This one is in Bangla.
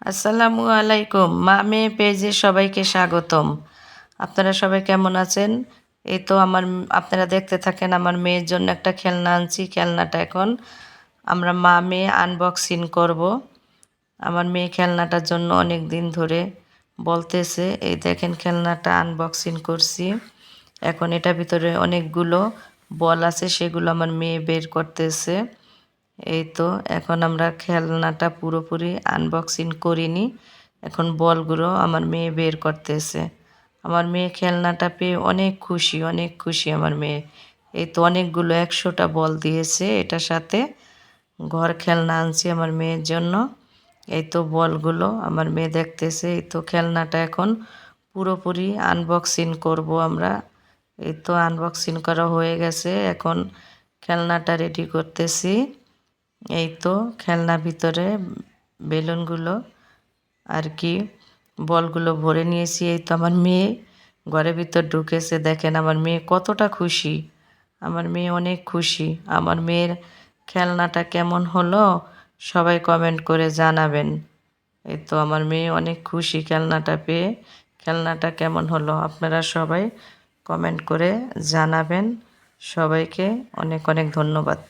আসসালামু আলাইকুম, মা মেয়ে পেজে সবাইকে স্বাগতম। আপনারা সবাই কেমন আছেন? এই তো আপনারা দেখতে থাকেন, আমার মেয়ের জন্য একটা খেলনা আনছি। খেলনাটা এখন আমরা মা মেয়ে আনবক্সিং করব। আমার মেয়ে খেলনাটার জন্য অনেক দিন ধরে বলতেছে। এই দেখেন, খেলনাটা আনবক্সিং করছি। এখন এটার ভিতরে অনেকগুলো বল আছে, সেগুলো আমার মেয়ে বের করতেছে। এই তো এখন আমরা খেলনাটা পুরোপুরি আনবক্সিং করিনি। এখন বলগুলো আমার মেয়ে বের করতেছে। আমার মেয়ে খেলনাটা পেয়ে অনেক খুশি, অনেক খুশি আমার মেয়ে। এই তো অনেকগুলো 100টা বল দিয়েছে। এটার সাথে ঘর খেলনা আনছি আমার মেয়ের জন্য। এই তো বলগুলো আমার মেয়ে দেখতেছে। এই তো খেলনাটা এখন পুরোপুরি আনবক্সিং করব আমরা। এই তো আনবক্সিং করা হয়ে গেছে। এখন খেলনাটা রেডি করতেছি। এই তো খেলনার ভিতরে বেলুনগুলো আর কি বলগুলো ভরে নিয়েছি। এই তো আমার মেয়ে ঘরের ভিতর ঢুকেছে। দেখেন আমার মেয়ে কতটা খুশি। আমার মেয়ে অনেক খুশি। আমার মেয়ের খেলনাটা কেমন হলো সবাই কমেন্ট করে জানাবেন। এই তো আমার মেয়ে অনেক খুশি খেলনাটা পেয়ে। খেলনাটা কেমন হলো আপনারা সবাই কমেন্ট করে জানাবেন। সবাইকে অনেক অনেক ধন্যবাদ।